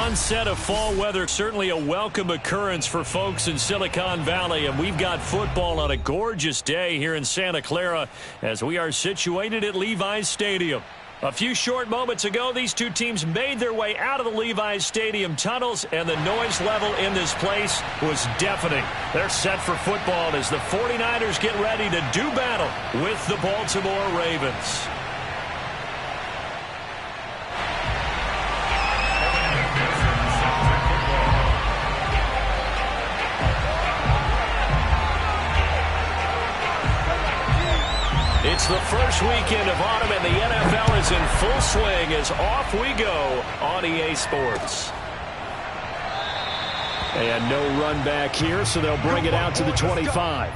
onset of fall weather, certainly a welcome occurrence for folks in Silicon Valley, and we've got football on a gorgeous day here in Santa Clara as we are situated at Levi's Stadium. A few short moments ago, these two teams made their way out of the Levi's Stadium tunnels, and the noise level in this place was deafening. They're set for football as the 49ers get ready to do battle with the Baltimore Ravens. It's the first weekend of autumn, and the NFL is in full swing as off we go on EA Sports. And no run back here, so they'll bring it out to the 25.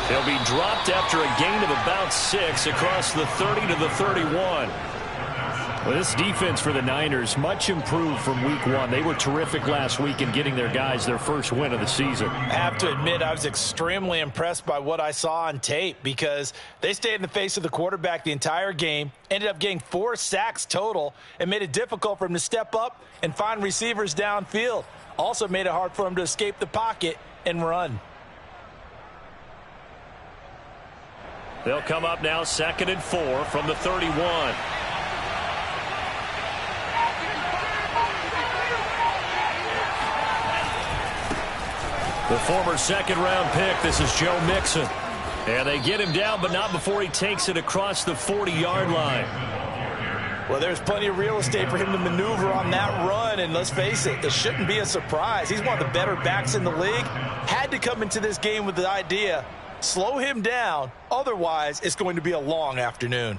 He'll be dropped after a gain of about 6 across the 30 to the 31. Well, this defense for the Niners, much improved from week 1. They were terrific last week in getting their guys their first win of the season. I have to admit, I was extremely impressed by what I saw on tape because they stayed in the face of the quarterback the entire game, ended up getting 4 sacks total, and made it difficult for him to step up and find receivers downfield. Also made it hard for him to escape the pocket and run. They'll come up now 2nd and 4 from the 31. The former second-round pick, this is Joe Mixon. And they get him down, but not before he takes it across the 40-yard line. Well, there's plenty of real estate for him to maneuver on that run, and let's face it, it shouldn't be a surprise. He's one of the better backs in the league. Had to come into this game with the idea, slow him down, otherwise it's going to be a long afternoon.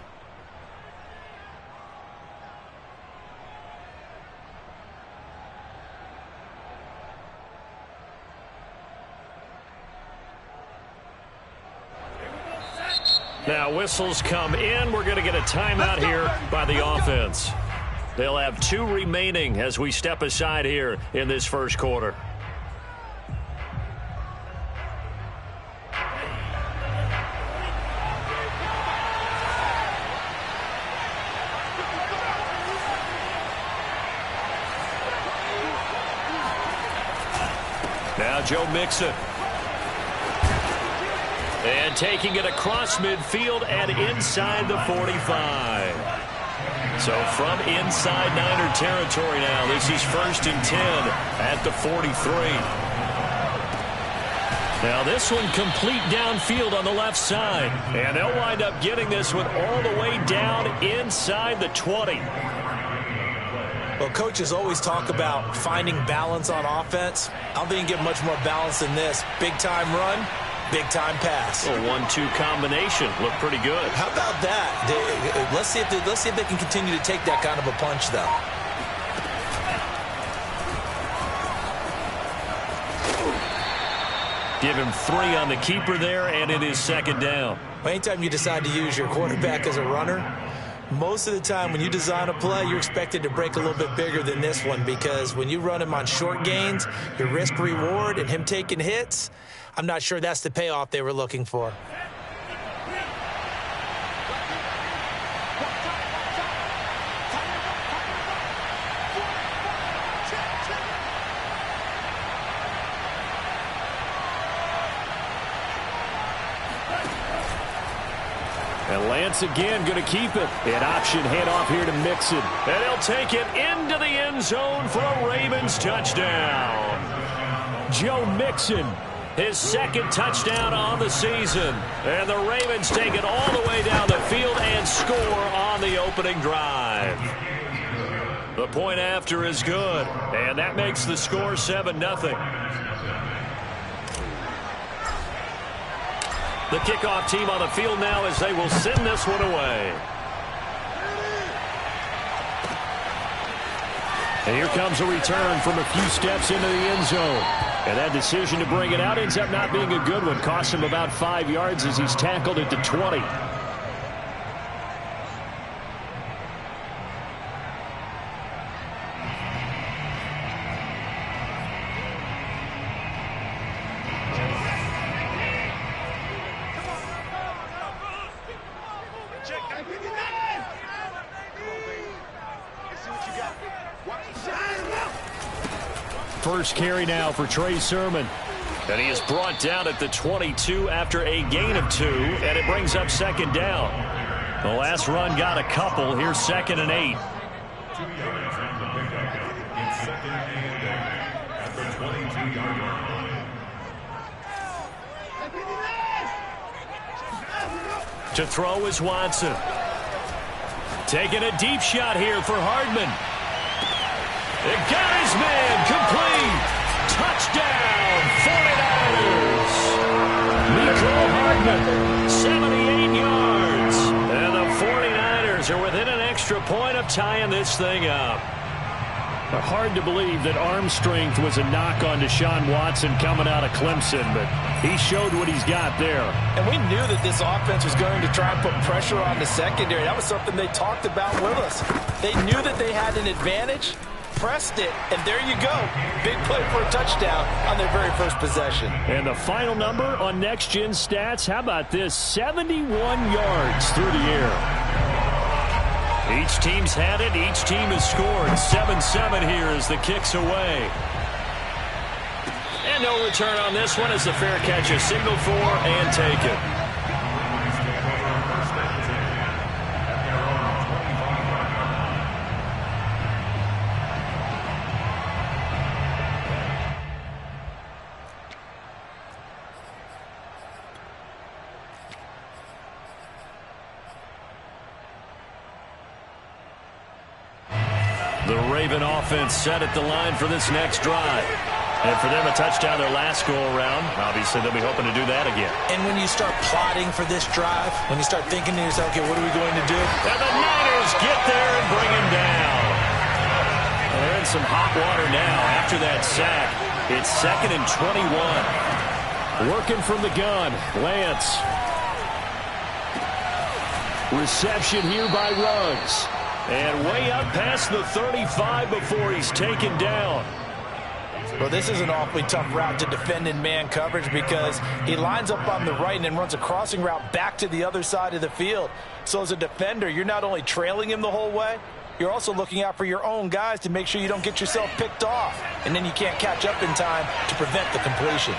Now whistles come in. We're going to get a timeout here by the offense. They'll have 2 remaining as we step aside here in this first quarter. Now Joe Mixon. And taking it across midfield and inside the 45. So from inside Niner territory now, this is 1st and 10 at the 43. Now this one complete downfield on the left side. And they'll wind up getting this one all the way down inside the 20. Well, coaches always talk about finding balance on offense. I don't think you can get much more balance than this. Big-time run, big-time pass. A 1-2 combination. Looked pretty good. How about that? Let's see if they can continue to take that kind of a punch, though. Give him 3 on the keeper there, and it is 2nd down. Well, anytime you decide to use your quarterback as a runner, most of the time when you design a play, you're expected to break a little bit bigger than this one because when you run him on short gains, your risk-reward and him taking hits, I'm not sure that's the payoff they were looking for. And Lance again going to keep it. An option handoff here to Mixon. And he'll take it into the end zone for a Ravens touchdown. Joe Mixon, his 2nd touchdown on the season. And the Ravens take it all the way down the field and score on the opening drive. The point after is good. And that makes the score 7-0. The kickoff team on the field now as they will send this one away. And here comes a return from a few steps into the end zone. And that decision to bring it out ends up not being a good one. Costs him about 5 yards as he's tackled at the 20. First carry now for Trey Sermon. And he is brought down at the 22 after a gain of 2, and it brings up second down. The last run got a couple. Here's 2nd and 8. To throw is Watson. Taking a deep shot here for Hardman. It got his man complete. Touchdown, 49ers. Mecole Hardman, 78 yards. And the 49ers are within an extra point of tying this thing up. Hard to believe that arm strength was a knock on Deshaun Watson coming out of Clemson, but he showed what he's got there. And we knew that this offense was going to try and put pressure on the secondary. That was something they talked about with us. They knew that they had an advantage, pressed it, and there you go. Big play for a touchdown on their very first possession. And the final number on Next Gen Stats, how about this? 71 yards through the air. Each team's had it. Each team has scored. 7-7 here as the kick's away. And no return on this one as the fair catch is signaled for and taken. The Raven offense set at the line for this next drive. And for them, a touchdown their last go-around. Obviously, they'll be hoping to do that again. And when you start plotting for this drive, when you start thinking to yourself, okay, what are we going to do? And the Niners get there and bring him down. Well, they're in some hot water now after that sack. It's 2nd and 21. Working from the gun, Lance. Reception here by Ruggs. And way up past the 35 before he's taken down. Well, this is an awfully tough route to defend in man coverage because he lines up on the right and then runs a crossing route back to the other side of the field. So as a defender, you're not only trailing him the whole way, you're also looking out for your own guys to make sure you don't get yourself picked off. And then you can't catch up in time to prevent the completion.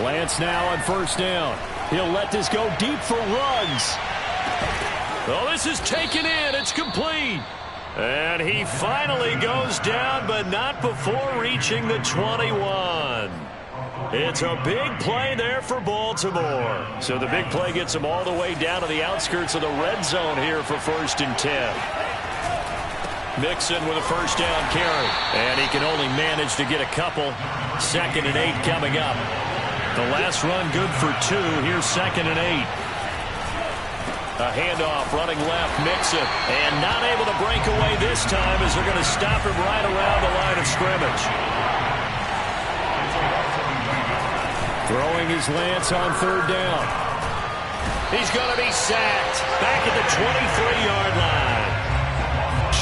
Lance now on first down. He'll let this go deep for Ruggs. Oh, this is taken in. It's complete. And he finally goes down, but not before reaching the 21. It's a big play there for Baltimore. So the big play gets him all the way down to the outskirts of the red zone here for 1st and 10. Mixon with a first down carry. And he can only manage to get a couple. 2nd and 8 coming up. The last run good for 2. Here's 2nd and 8. A handoff running left, Mixon, and not able to break away this time as they're going to stop him right around the line of scrimmage. Throwing his Lance on 3rd down. He's going to be sacked back at the 23-yard line.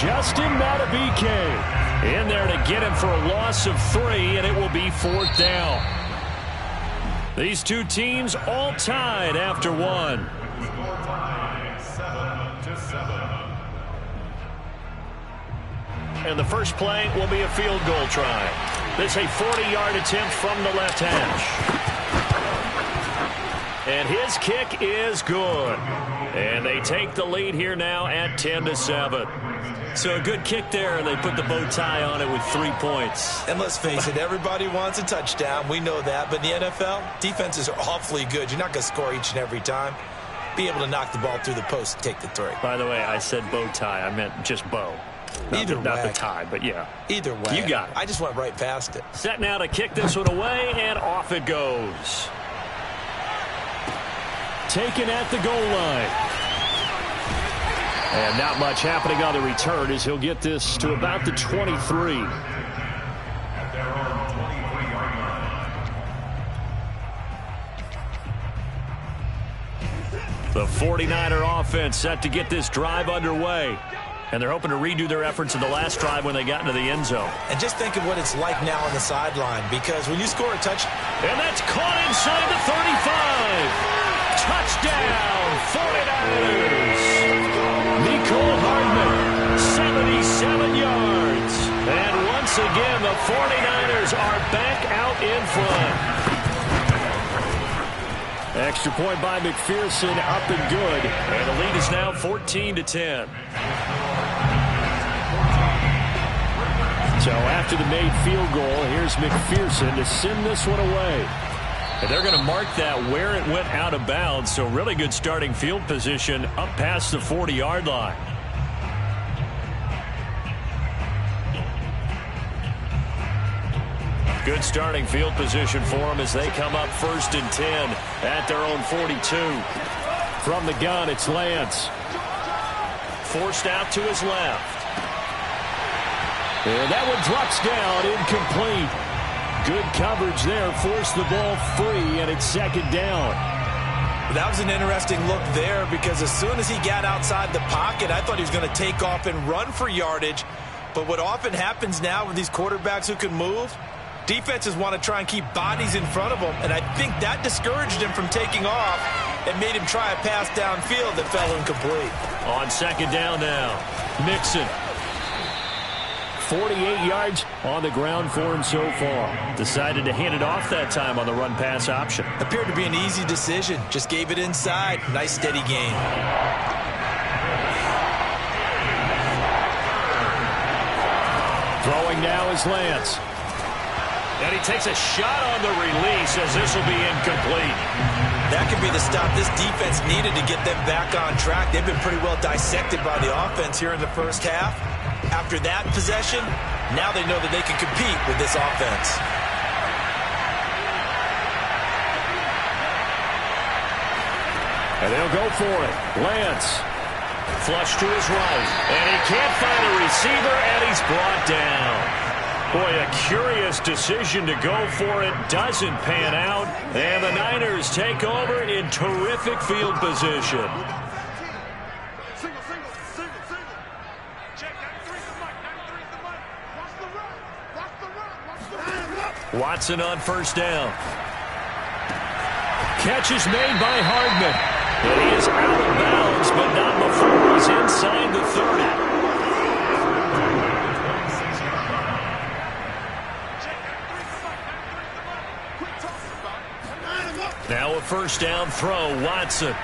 Justin Madubuike in there to get him for a loss of 3, and it will be 4th down. These two teams all tied after 1. And the first play will be a field goal try. This a 40-yard attempt from the left hash. And his kick is good. And they take the lead here now at 10-7. So a good kick there, and they put the bow tie on it with 3 points. And let's face it, everybody wants a touchdown. We know that. But in the NFL, defenses are awfully good. You're not going to score each and every time. Be able to knock the ball through the post and take the 3. By the way, I said bow tie. I meant just bow. Not the tie, but yeah. Either way. You got it. I just went right past it. Set now to kick this one away, and off it goes. taken at the goal line. And not much happening on the return as he'll get this to about the 23. The 49er offense set to get this drive underway. And they're hoping to redo their efforts in the last drive when they got into the end zone. And just think of what it's like now on the sideline, because when you score a touch... And that's caught inside the 35. Touchdown, 49ers. Nicole Hardman, 77 yards. And once again, the 49ers are back out in front. Extra point by McPherson, up and good. And the lead is now 14-10. So after the made field goal, here's McPherson to send this one away. And they're going to mark that where it went out of bounds. So really good starting field position up past the 40-yard line. Good starting field position for them as they come up 1st and 10 at their own 42. From the gun, it's Lance. Forced out to his left. And that one drops down, incomplete. Good coverage there, forced the ball free, and it's 2nd down. That was an interesting look there, because as soon as he got outside the pocket, I thought he was going to take off and run for yardage. But what often happens now with these quarterbacks who can move, defenses want to try and keep bodies in front of them, and I think that discouraged him from taking off and made him try a pass downfield that fell incomplete. On 2nd down now, Mixon. 48 yards on the ground for him so far. Decided to hand it off that time on the run-pass option. Appeared to be an easy decision. Just gave it inside. Nice steady gain. Throwing now is Lance. And he takes a shot on the release as this will be incomplete. That could be the stop this defense needed to get them back on track. They've been pretty well dissected by the offense here in the first half. After that possession, now they know that they can compete with this offense. And they'll go for it. Lance. Flush to his right. And he can't find a receiver, and he's brought down. Boy, a curious decision to go for it. Doesn't pan out. And the Niners take over in terrific field position. Watson on 1st down. Catch is made by Hardman. And he is out of bounds, but not before he's inside the 30. Now a 1st down throw, Watson.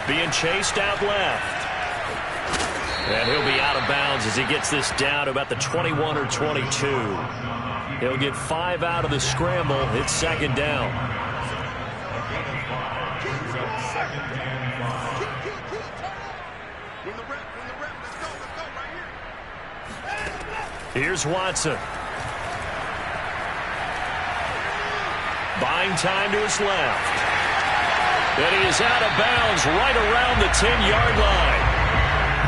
Being chased out left. And he'll be out of bounds as he gets this down to about the 21 or 22. He'll get 5 out of the scramble. It's 2nd down. Here's Watson. Buying time to his left. And he is out of bounds right around the 10-yard line.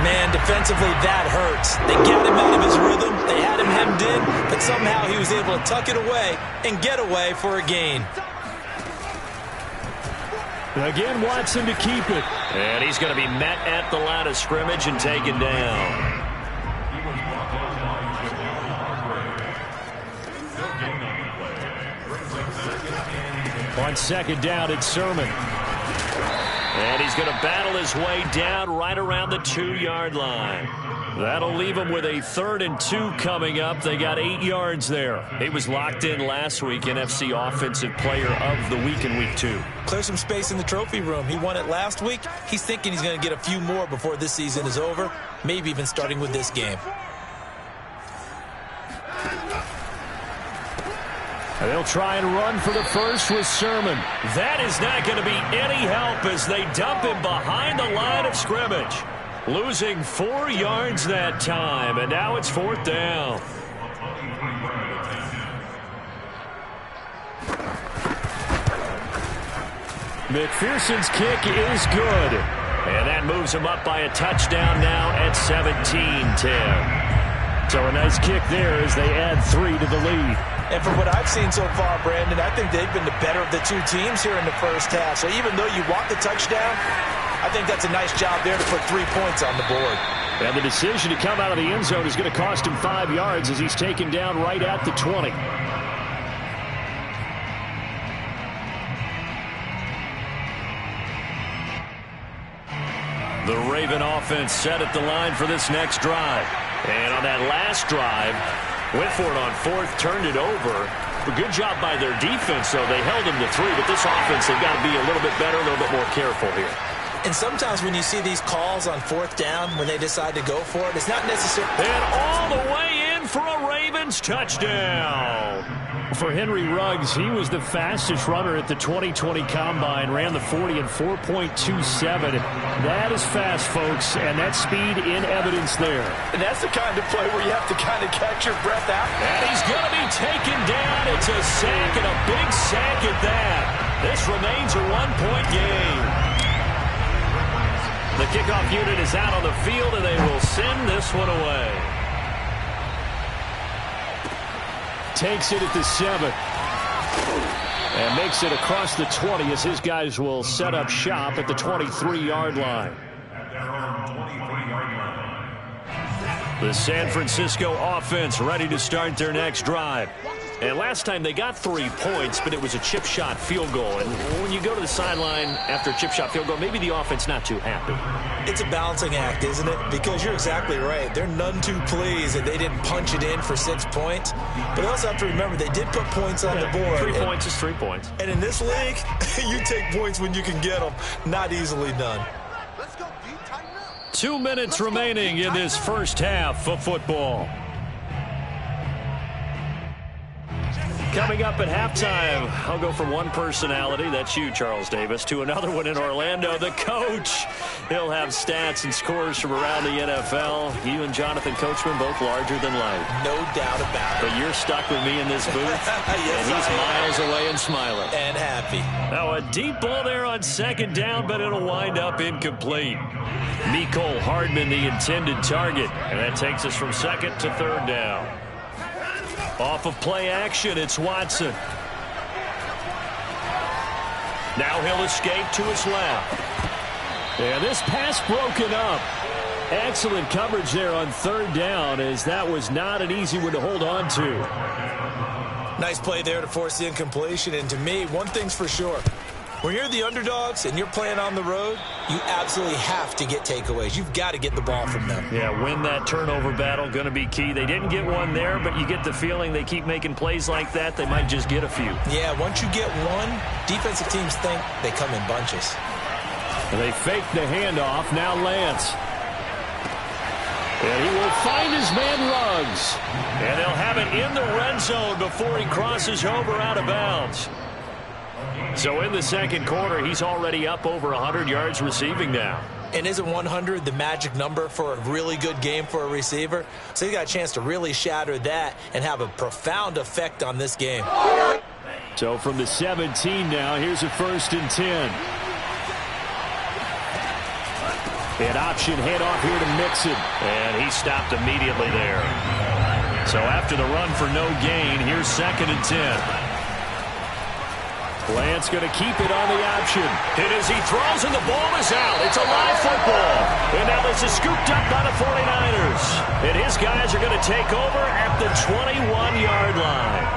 Man, defensively, that hurts. They got him out of his rhythm. They had him hemmed in, but somehow he was able to tuck it away and get away for a gain. Again, Watson to keep it. And he's going to be met at the line of scrimmage and taken down. On 2nd down, it's Sermon. And he's going to battle his way down right around the 2-yard line. That'll leave him with a 3rd and 2 coming up. They got 8 yards there. He was locked in last week, NFC Offensive Player of the Week in Week 2. Clear some space in the trophy room. He won it last week. He's thinking he's going to get a few more before this season is over, maybe even starting with this game. And they'll try and run for the first with Sermon. That is not going to be any help as they dump him behind the line of scrimmage. Losing 4 yards that time, and now it's 4th down. McPherson's kick is good. And that moves him up by a touchdown now at 17-10. So a nice kick there as they add 3 to the lead. And from what I've seen so far, Brandon, I think they've been the better of the two teams here in the first half. So even though you want the touchdown, I think that's a nice job there to put 3 points on the board. And the decision to come out of the end zone is going to cost him 5 yards as he's taken down right at the 20. The Raven offense set at the line for this next drive. And on that last drive, went for it on 4th, turned it over. A good job by their defense, though. They held them to 3, but this offense, they've got to be a little bit better, a little bit more careful here. And sometimes when you see these calls on 4th down, when they decide to go for it, it's not necessarily... And all the way in for a Ravens touchdown. For Henry Ruggs, he was the fastest runner at the 2020 Combine, ran the 40 in 4.27. That is fast, folks, and that speed in evidence there. And that's the kind of play where you have to kind of catch your breath out. And he's going to be taken down. It's a sack, and a big sack at that. This remains a 1-point game. The kickoff unit is out on the field, and they will send this one away. Takes it at the 7. And makes it across the 20 as his guys will set up shop at the 23-yard line. The San Francisco offense ready to start their next drive. And last time they got 3 points, but it was a chip shot field goal. And when you go to the sideline after a chip shot field goal, maybe the offense not too happy. It's a balancing act, isn't it? Because you're exactly right. They're none too pleased that they didn't punch it in for 6 points. But you also have to remember they did put points on the board. 3 points is 3 points. And in this league, you take points when you can get them. Not easily done. 2 minutes remaining in this first half of football. Coming up at halftime, I'll go from one personality, that's you, Charles Davis, to another one in Orlando, the coach. He'll have stats and scores from around the NFL. You and Jonathan Coachman, both larger than life. No doubt about it. But you're stuck with me in this booth, yes, and he's miles away and smiling. And happy. Now a deep ball there on 2nd down, but it'll wind up incomplete. Mecole Hardman, the intended target, and that takes us from 2nd to 3rd down. Off of play action, it's Watson. Now he'll escape to his left. And this pass broken up. Excellent coverage there on 3rd down, as that was not an easy one to hold on to. Nice play there to force the incompletion. And to me, one thing's for sure. When you're the underdogs and you're playing on the road, you absolutely have to get takeaways. You've got to get the ball from them. Yeah, win that turnover battle, going to be key. They didn't get one there, but you get the feeling they keep making plays like that, they might just get a few. Yeah, once you get one, defensive teams think they come in bunches. And they fake the handoff. Now Lance. And he will find his man Ruggs. And they'll have it in the red zone before he crosses over out of bounds. So in the 2nd quarter, he's already up over 100 yards receiving now. And isn't 100 the magic number for a really good game for a receiver? So he got a chance to really shatter that and have a profound effect on this game. So from the 17 now, here's a 1st and 10. An option handoff here to Mixon. And he stopped immediately there. So after the run for no gain, here's 2nd and 10. Lance going to keep it on the option. Hit as he throws, and the ball is out. It's a live football. And now this is scooped up by the 49ers. And his guys are going to take over at the 21-yard line.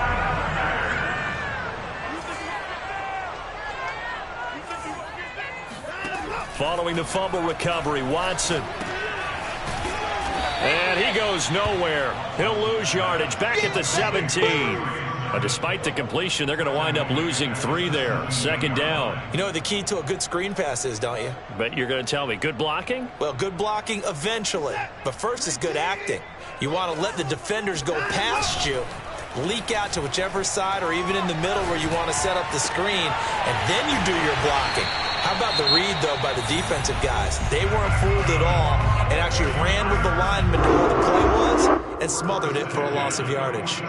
Following the fumble recovery, Watson. And he goes nowhere. He'll lose yardage back at the 17. But despite the completion, they're going to wind up losing 3 there. 2nd down. You know what the key to a good screen pass is, don't you? But you're going to tell me, good blocking? Well, good blocking eventually. But first is good acting. You want to let the defenders go past you, leak out to whichever side or even in the middle where you want to set up the screen, and then you do your blocking. How about the read, though, by the defensive guys? They weren't fooled at all and actually ran with the lineman to where the play was and smothered it for a loss of yardage.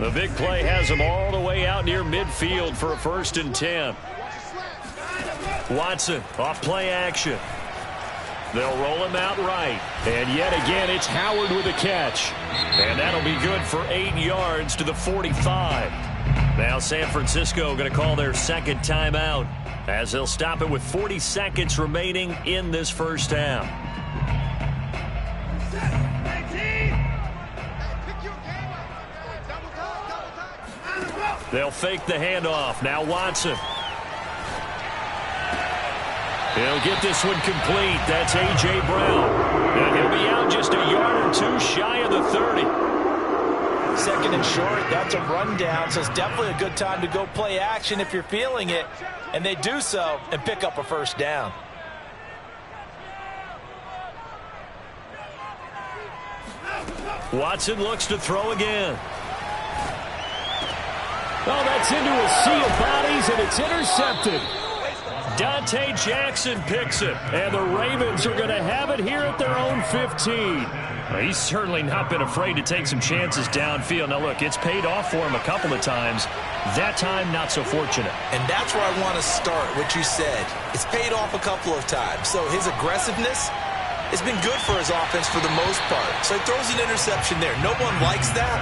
The big play has him all the way out near midfield for a 1st and 10. Watson off play action. They'll roll him out right. And yet again, it's Howard with a catch. And that'll be good for 8 yards to the 45. Now San Francisco going to call their second timeout as they'll stop it with 40 seconds remaining in this first half. They'll fake the handoff. Now Watson. He'll get this one complete. That's A.J. Brown. And he'll be out just a yard or 2 shy of the 30. 2nd and short. That's a rundown. So it's definitely a good time to go play action if you're feeling it. And they do so and pick up a 1st down. Watson looks to throw again. Oh, that's into a sea of bodies, and it's intercepted. Dante Jackson picks it, and the Ravens are going to have it here at their own 15. Well, he's certainly not been afraid to take some chances downfield. Now, look, it's paid off for him a couple of times. That time, not so fortunate. And that's where I want to start, what you said. It's paid off a couple of times. So his aggressiveness has been good for his offense for the most part. So he throws an interception there. No one likes that.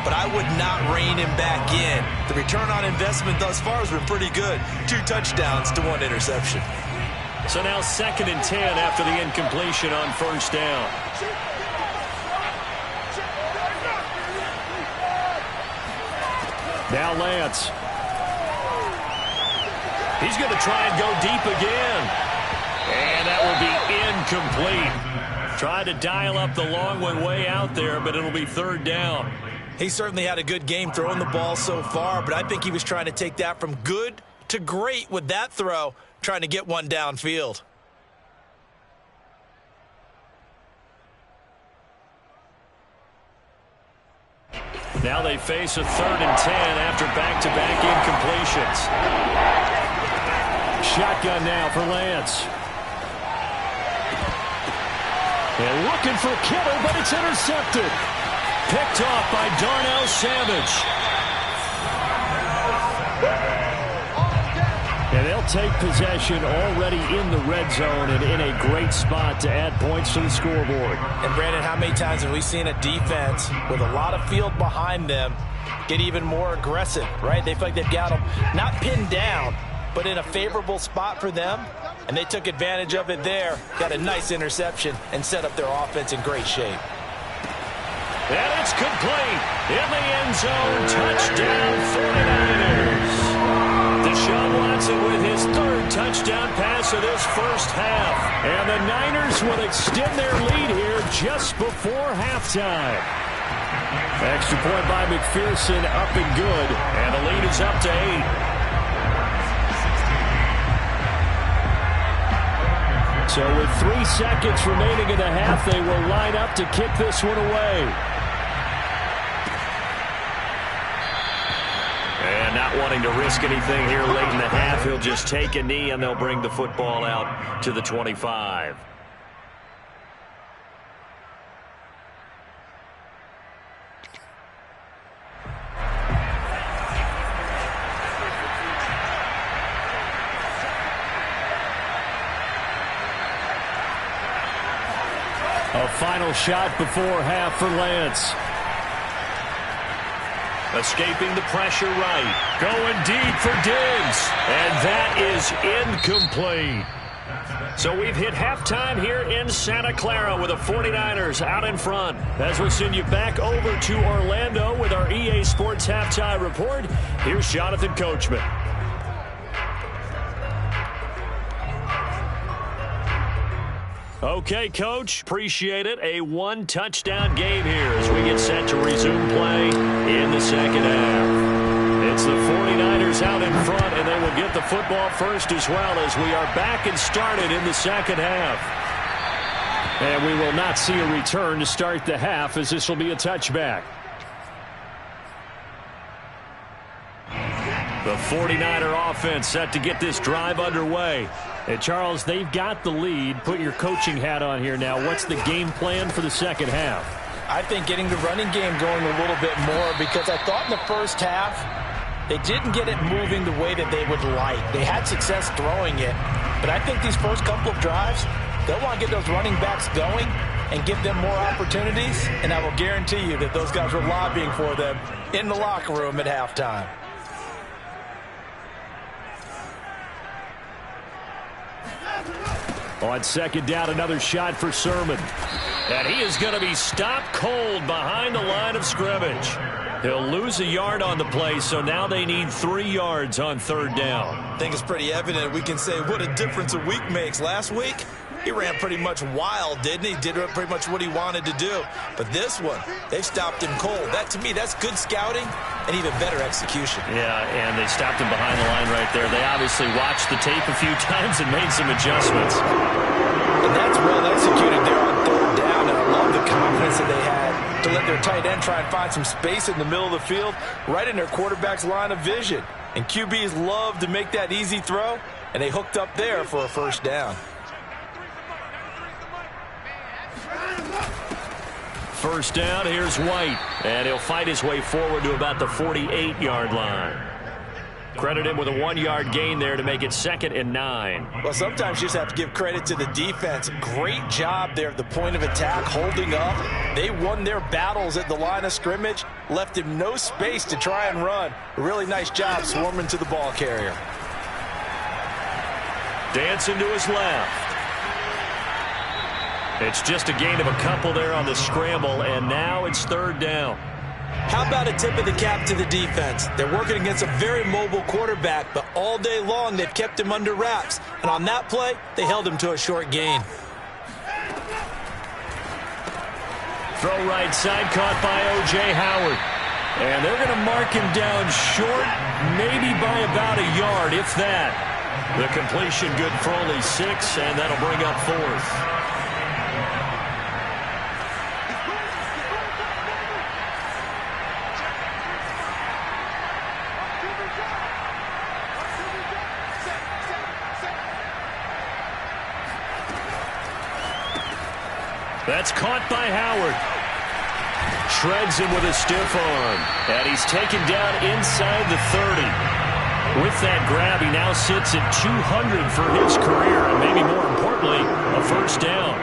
But I would not rein him back in. The return on investment thus far has been pretty good. 2 touchdowns to 1 interception. So now 2nd and 10 after the incompletion on 1st down. Now Lance. He's going to try and go deep again. And that will be incomplete. Try to dial up the long one way out there, but it'll be 3rd down. He certainly had a good game throwing the ball so far, but I think he was trying to take that from good to great with that throw, trying to get one downfield. Now they face a 3rd and 10 after back-to-back incompletions. Shotgun now for Lance. And looking for Kittle, but it's intercepted. Picked off by Darnell Savage. And they'll take possession already in the red zone and in a great spot to add points to the scoreboard. And Brandon, how many times have we seen a defense with a lot of field behind them get even more aggressive, right? They feel like they've got them not pinned down, but in a favorable spot for them. And they took advantage of it there, got a nice interception, and set up their offense in great shape. And it's complete. In the end zone, touchdown 49ers. Deshaun Watson with his 3rd touchdown pass of this first half. And the Niners will extend their lead here just before halftime. Extra point by McPherson, up and good. And the lead is up to 8. So with 3 seconds remaining in the half, they will line up to kick this one away. And not wanting to risk anything here late in the half, he'll just take a knee and they'll bring the football out to the 25. A final shot before half for Lance. Escaping the pressure right. Going deep for Diggs. And that is incomplete. So we've hit halftime here in Santa Clara with the 49ers out in front. As we send you back over to Orlando with our EA Sports Halftime Report, here's Jonathan Coachman. Okay, Coach, appreciate it. A 1-touchdown game here as we get set to resume play in the second half. It's the 49ers out in front, and they will get the football first as well as we are back and started in the second half. And we will not see a return to start the half as this will be a touchback. The 49er offense set to get this drive underway. And Charles, they've got the lead. Put your coaching hat on here now. What's the game plan for the second half? I think getting the running game going a little bit more, because I thought in the first half they didn't get it moving the way that they would like. They had success throwing it, but I think these first couple of drives, they'll want to get those running backs going and give them more opportunities, and I will guarantee you that those guys were lobbying for them in the locker room at halftime. On second down, another shot for Sermon. And he is going to be stopped cold behind the line of scrimmage. He'll lose a yard on the play, so now they need 3 yards on third down. I think it's pretty evident. We can say what a difference a week makes. Last week, he ran pretty much wild, didn't he? Did pretty much what he wanted to do. But this one, they've stopped him cold. That, to me, that's good scouting and even better execution. Yeah, and they stopped him behind the line right there. They obviously watched the tape a few times and made some adjustments. And that's well executed there on third down, and I love the confidence that they had to let their tight end try and find some space in the middle of the field, right in their quarterback's line of vision. And QBs love to make that easy throw, and they hooked up there for a first down. First down, here's White, and he'll fight his way forward to about the 48-yard line. Credit him with a 1-yard gain there to make it 2nd and 9. Well, sometimes you just have to give credit to the defense. Great job there at the point of attack, holding up. They won their battles at the line of scrimmage, left him no space to try and run. A really nice job swarming to the ball carrier. Dancing to his left. It's just a gain of a couple there on the scramble, and now it's third down. How about a tip of the cap to the defense? They're working against a very mobile quarterback, but all day long they've kept him under wraps. And on that play, they held him to a short gain. Throw right side, caught by O.J. Howard. And they're going to mark him down short, maybe by about a yard, if that. The completion good for only 6, and that'll bring up 4th. That's caught by Howard. Shreds him with a stiff arm. And he's taken down inside the 30. With that grab, he now sits at 200 for his career. And maybe more importantly, a first down.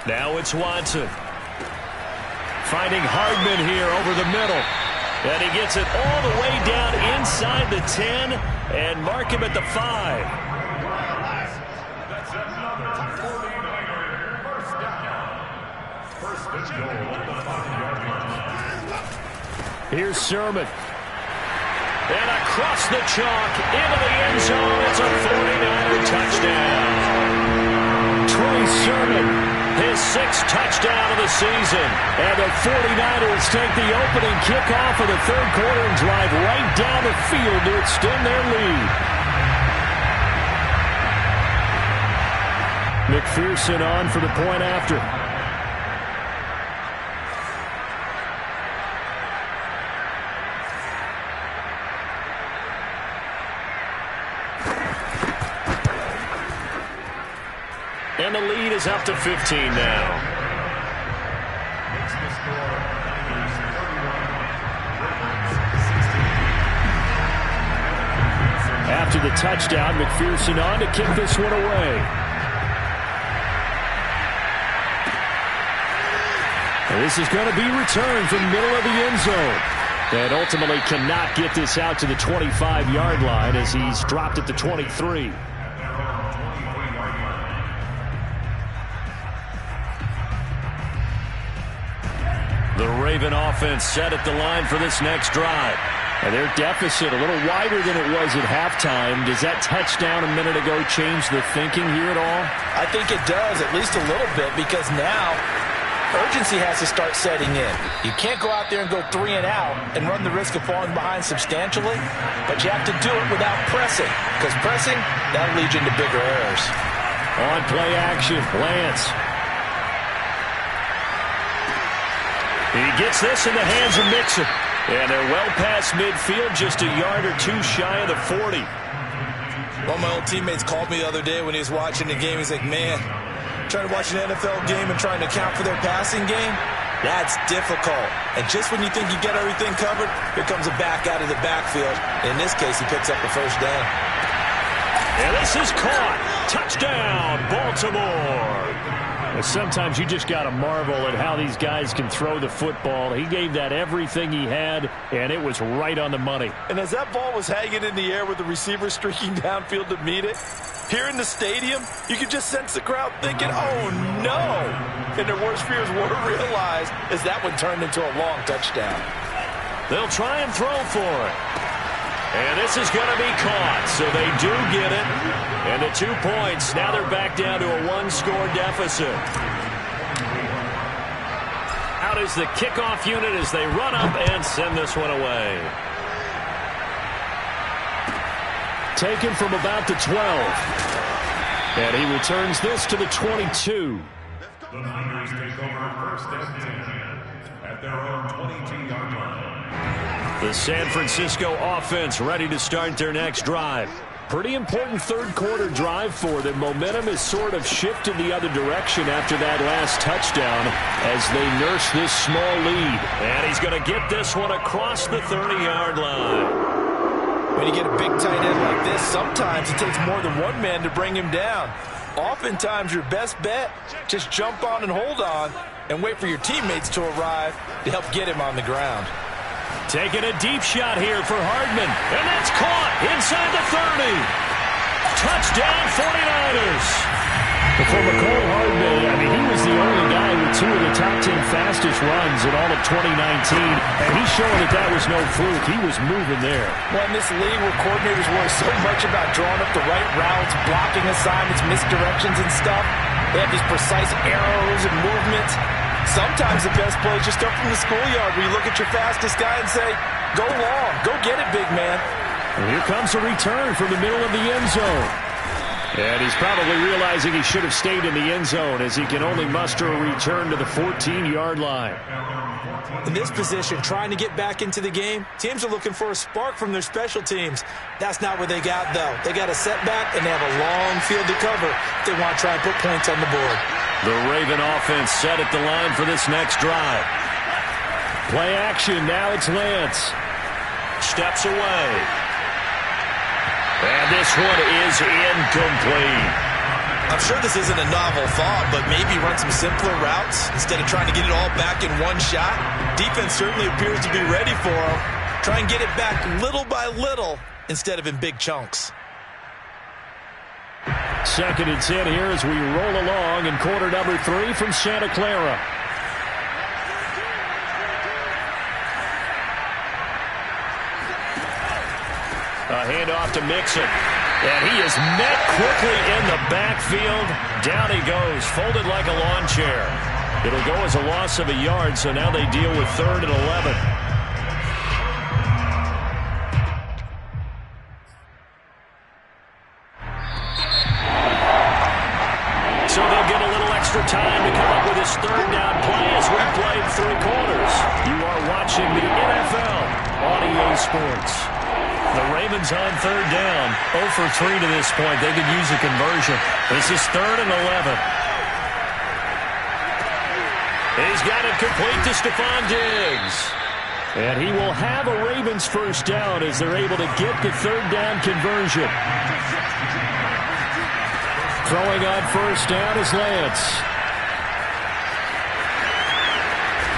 Now it's Watson. Finding Hardman here over the middle. And he gets it all the way down inside the 10 and mark him at the 5. Here's Sermon. And across the chalk into the end zone. It's a 49er touchdown. Troy Sermon. His 6th touchdown of the season. And the 49ers take the opening kickoff of the third quarter and drive right down the field to extend their lead. McPherson on for the point after. And the lead is up to 15 now. After the touchdown, McPherson on to kick this one away. And this is going to be returned from the middle of the end zone. And ultimately cannot get this out to the 25-yard line as he's dropped at the 23. The Raven offense set at the line for this next drive. And their deficit a little wider than it was at halftime. Does that touchdown a minute ago change the thinking here at all? I think it does, at least a little bit, because now urgency has to start setting in. You can't go out there and go 3 and out and run the risk of falling behind substantially, but you have to do it without pressing, because pressing, that'll lead you into bigger errors. On play action, Lance. He gets this in the hands of Mixon. And they're well past midfield, just a yard or two shy of the 40. One of my old teammates called me the other day when he was watching the game. He's like, man, trying to watch an NFL game and trying to account for their passing game, that's difficult. And just when you think you get everything covered, here comes a back out of the backfield. In this case, he picks up the first down. And this is caught. Touchdown, Baltimore. Sometimes you just got to marvel at how these guys can throw the football. He gave that everything he had, and it was right on the money. And as that ball was hanging in the air with the receiver streaking downfield to meet it, here in the stadium, you could just sense the crowd thinking, oh, no. And their worst fears were realized as that one turned into a long touchdown. They'll try and throw for it. And this is going to be caught, so they do get it. And the 2 points, now they're back down to a one-score deficit. Out is the kickoff unit as they run up and send this one away. Taken from about the 12. And he returns this to the 22. The Niners take over first and 10 at their own 22-yard line. The San Francisco offense ready to start their next drive. Pretty important third-quarter drive for them. Momentum has sort of shifted the other direction after that last touchdown as they nurse this small lead. And he's going to get this one across the 30-yard line. When you get a big tight end like this, sometimes it takes more than one man to bring him down. Oftentimes, your best bet, just jump on and hold on and wait for your teammates to arrive to help get him on the ground. Taking a deep shot here for Hardman. And that's caught inside the 30. Touchdown 49ers. For McCole Hardman, I mean, he was the only guy with 2 of the top 10 fastest runs in all of 2019. And he's showing that that was no fluke. He was moving there. Well, in this league where coordinators worry so much about drawing up the right routes, blocking assignments, misdirections and stuff, they have these precise arrows and movements. Sometimes the best play is just up from the schoolyard where you look at your fastest guy and say, go long, go get it, big man. And here comes a return from the middle of the end zone. And he's probably realizing he should have stayed in the end zone as he can only muster a return to the 14-yard line. In this position, trying to get back into the game, teams are looking for a spark from their special teams. That's not what they got, though. They got a setback, and they have a long field to cover if they want to try and put points on the board. The Raven offense set at the line for this next drive. Play action, now it's Lance. Steps away. And this one is incomplete. I'm sure this isn't a novel thought, but maybe run some simpler routes instead of trying to get it all back in one shot. Defense certainly appears to be ready for him. Try and get it back little by little instead of in big chunks. 2nd and 10 here as we roll along in quarter number 3 from Santa Clara. A handoff to Mixon. And he is met quickly in the backfield. Down he goes, folded like a lawn chair. It'll go as a loss of a yard, so now they deal with 3rd and 11. So they'll get a little extra time to come up with his 3rd down play as we played 3 quarters. You are watching the NFL on EA Sports. The Ravens on 3rd down. 0 for 3 to this point. They could use a conversion. This is 3rd and 11. He's got it complete to Stephon Diggs. And he will have a Ravens first down as they're able to get the 3rd down conversion. Throwing on first down is Lance.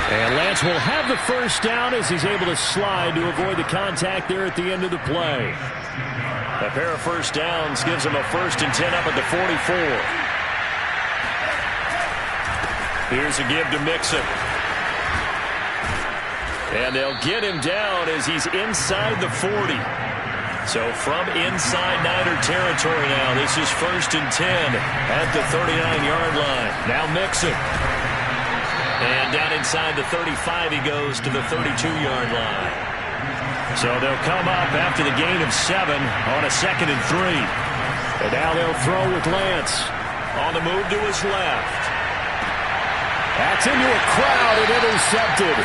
And Lance will have the first down as he's able to slide to avoid the contact there at the end of the play. A pair of first downs gives him a 1st and 10 up at the 44. Here's a give to Mixon. And they'll get him down as he's inside the 40. So from inside Niner territory now, this is 1st and 10 at the 39-yard line. Now Mixon. And down inside the 35 he goes to the 32-yard line. So they'll come up after the gain of 7 on a 2nd and 3. And now they'll throw with Lance on the move to his left. That's into a crowd and intercepted.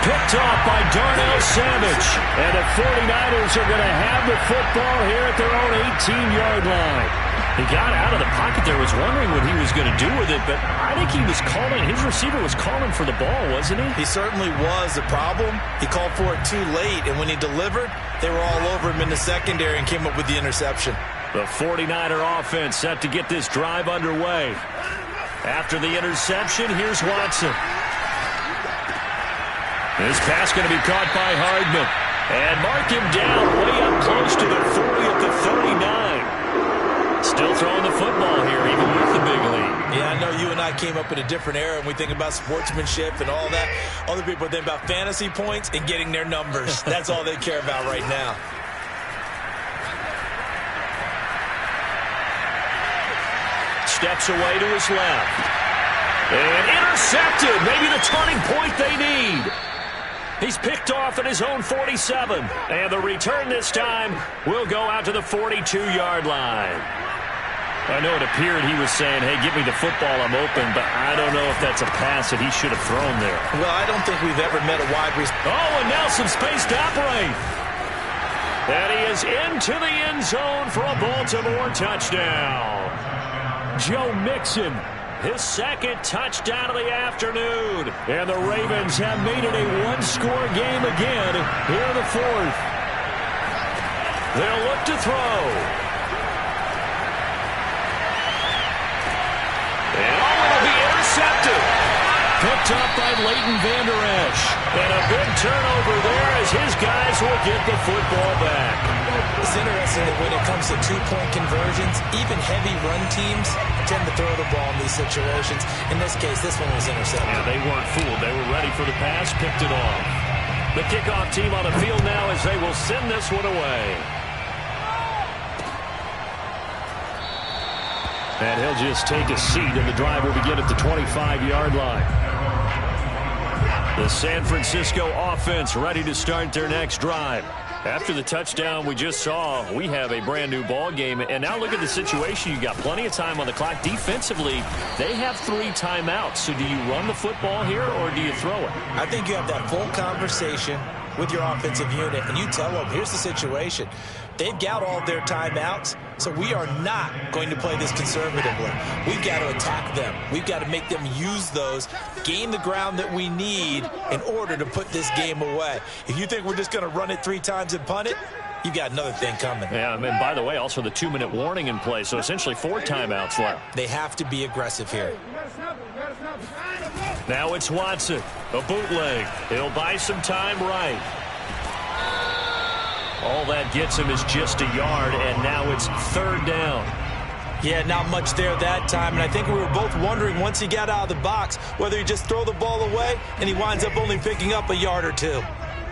Picked off by Darnell Savage. And the 49ers are going to have the football here at their own 18-yard line. He got out of the pocket there, was wondering what he was going to do with it, but I think he was calling, his receiver was calling for the ball, wasn't he? He certainly was. The problem, he called for it too late, and when he delivered, they were all over him in the secondary and came up with the interception. The 49er offense set to get this drive underway. After the interception, here's Watson. This pass going to be caught by Hardman. And mark him down way up close to the 40 at the 39. Still throwing the football here, even with the big lead. Yeah, I know you and I came up in a different era, and we think about sportsmanship and all that. Other people think about fantasy points and getting their numbers. That's all they care about right now. Steps away to his left. And intercepted. Maybe the turning point they need. He's picked off at his own 47. And the return this time will go out to the 42-yard line. I know it appeared he was saying, hey, give me the football, I'm open, but I don't know if that's a pass that he should have thrown there. Well, I don't think we've ever met a wide receiver. Oh, and now some space to operate. And he is into the end zone for a Baltimore touchdown. Joe Mixon, his second touchdown of the afternoon. And the Ravens have made it a one-score game again here in the fourth. They'll look to throw. And it'll be intercepted. Picked up by Leighton Vander Esch. And a big turnover there as his guys will get the football back. It's interesting that when it comes to two-point conversions, even heavy run teams tend to throw the ball in these situations. In this case, this one was intercepted. Yeah, they weren't fooled. They were ready for the pass, picked it off. The kickoff team on the field now as they will send this one away. And he'll just take a seat, and the drive will begin at the 25-yard line. The San Francisco offense ready to start their next drive. After the touchdown we just saw, we have a brand-new ball game. And now look at the situation. You got plenty of time on the clock. Defensively, they have 3 timeouts. So do you run the football here, or do you throw it? I think you have that full conversation with your offensive unit, and you tell them, here's the situation. They've got all their timeouts, so we are not going to play this conservatively. We've got to attack them. We've got to make them use those, gain the ground that we need in order to put this game away. If you think we're just going to run it 3 times and punt it, you've got another thing coming. Yeah, and by the way, also the 2-minute warning in play, so essentially 4 timeouts left. They have to be aggressive here. Now it's Watson, a bootleg. He'll buy some time right. All that gets him is just a yard, and now it's 3rd down. Yeah, not much there that time, and I think we were both wondering once he got out of the box whether he just throw the ball away, and he winds up only picking up a yard or 2.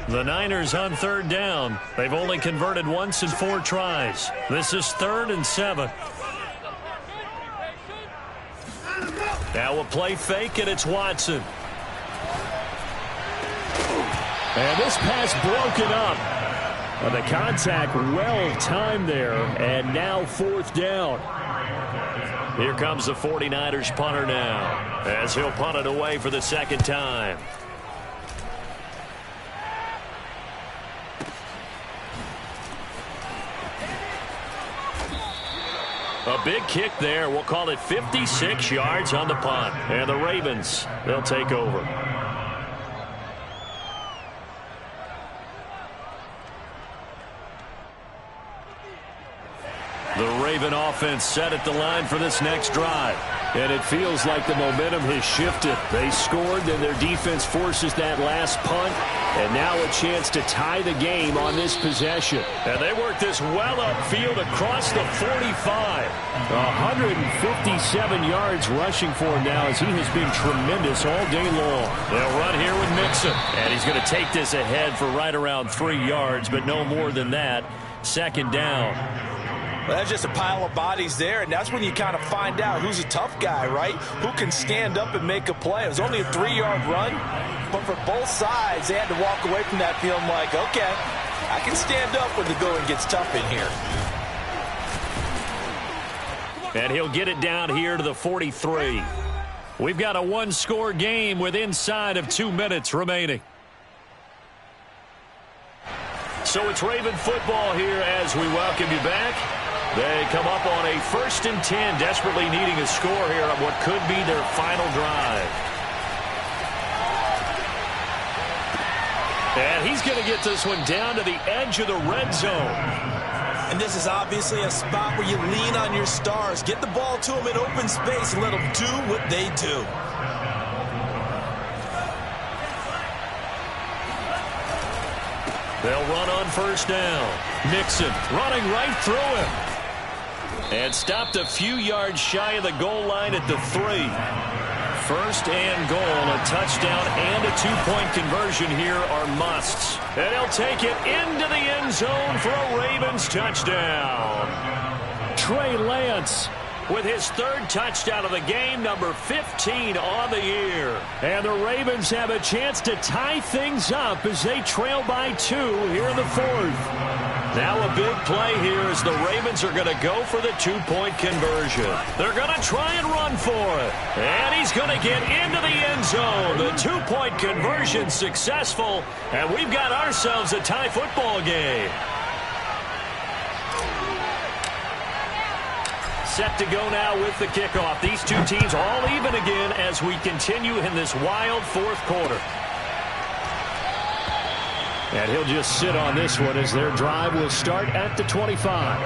The Niners on 3rd down. They've only converted once in 4 tries. This is 3rd and 7. Now a play fake, and it's Watson. And this pass broken up. The contact well timed there, and now 4th down. Here comes the 49ers punter now, as he'll punt it away for the 2nd time. A big kick there. We'll call it 56 yards on the punt. And the Ravens, they'll take over. The Raven offense set at the line for this next drive. And it feels like the momentum has shifted. They scored, then their defense forces that last punt. And now a chance to tie the game on this possession. And they work this well upfield across the 45. 157 yards rushing for him now as he has been tremendous all day long. They'll run here with Mixon. And he's going to take this ahead for right around 3 yards, but no more than that. 2nd down. Well, that's just a pile of bodies there, and that's when you kind of find out who's a tough guy, right? Who can stand up and make a play. It was only a 3-yard run, but for both sides, they had to walk away from that feeling like, okay, I can stand up when the going gets tough in here. And he'll get it down here to the 43. We've got a one-score game with inside of 2 minutes remaining. So it's Raven football here as we welcome you back. They come up on a 1st and 10, desperately needing a score here on what could be their final drive. And he's going to get this one down to the edge of the red zone. And this is obviously a spot where you lean on your stars. Get the ball to them in open space and let them do what they do. They'll run on 1st down. Mixon running right through him. And stopped a few yards shy of the goal line at the 3. 1st and goal, a touchdown and a 2-point conversion here are musts. And he'll take it into the end zone for a Ravens touchdown. Trey Lance with his 3rd touchdown of the game, number 15 on the year. And the Ravens have a chance to tie things up as they trail by 2 here in the 4th. Now a big play here as the Ravens are going to go for the 2-point conversion. They're going to try and run for it. And he's going to get into the end zone. The 2-point conversion successful. And we've got ourselves a tie football game. Set to go now with the kickoff. These two teams all even again as we continue in this wild 4th quarter. And he'll just sit on this one as their drive will start at the 25.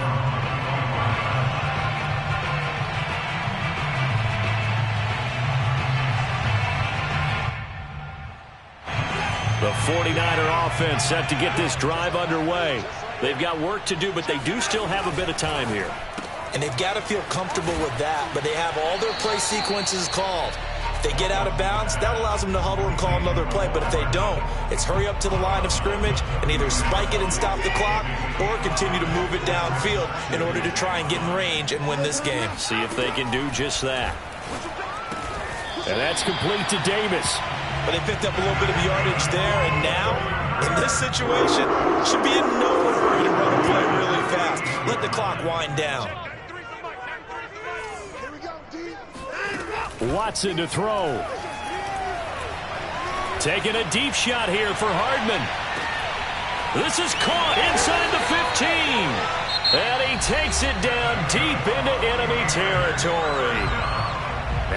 The 49er offense set to get this drive underway. They've got work to do, but they do still have a bit of time here. And they've got to feel comfortable with that, but they have all their play sequences called. If they get out of bounds, that allows them to huddle and call another play. But if they don't, it's hurry up to the line of scrimmage and either spike it and stop the clock or continue to move it downfield in order to try and get in range and win this game. See if they can do just that. And that's complete to Davis. But they picked up a little bit of yardage there, and now, in this situation, should be in no hurry to run a play really fast. Let the clock wind down. Watson to throw. Taking a deep shot here for Hardman. This is caught inside the 15. And he takes it down deep into enemy territory.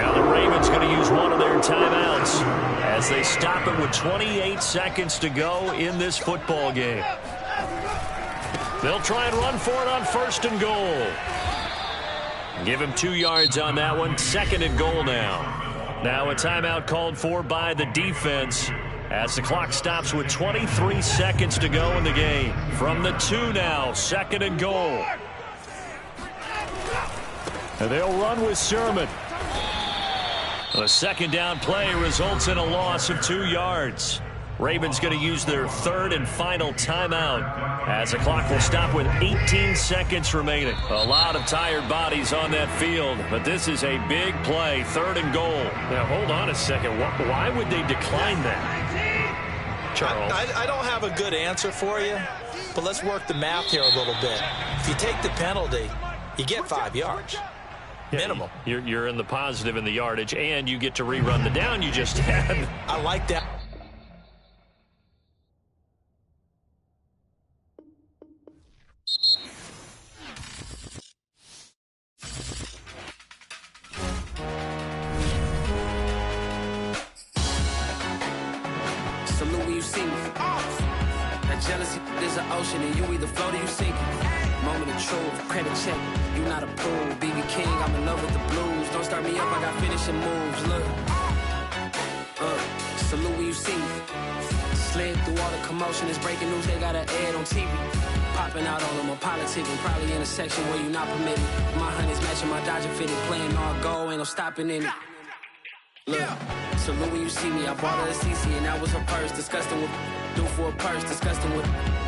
Now the Ravens going to use one of their timeouts as they stop it with 28 seconds to go in this football game. They'll try and run for it on 1st and goal. Give him 2 yards on that one. 2nd and goal now. Now a timeout called for by the defense as the clock stops with 23 seconds to go in the game. From the 2 now, 2nd and goal. And they'll run with Sermon. A 2nd down play results in a loss of 2 yards. Ravens going to use their 3rd and final timeout as the clock will stop with 18 seconds remaining. A lot of tired bodies on that field, but this is a big play, 3rd and goal. Now, hold on a second. Why would they decline that? Charles. I don't have a good answer for you, but let's work the math here a little bit. If you take the penalty, you get 5 yards. Minimum. You're in the positive in the yardage, and you get to rerun the down you just had. I like that. Salute when you see me. That jealousy is an ocean, and you either float or you sink. Moment of truth, credit check. You not approved. BB King, I'm in love with the blues. Don't start me up, I got finishing moves. Look. Salute when you see me. Slid through all the commotion. It's breaking news, they got an ad on TV. Popping out on them, I'm politicking. Probably in a section where you not permitted. My honey's matching my Dodger fitted. Playing all go, ain't no stopping in it. Look, salute when you see me. I bought her a CC and that was her purse. Disgusting with do for a purse. Disgusting with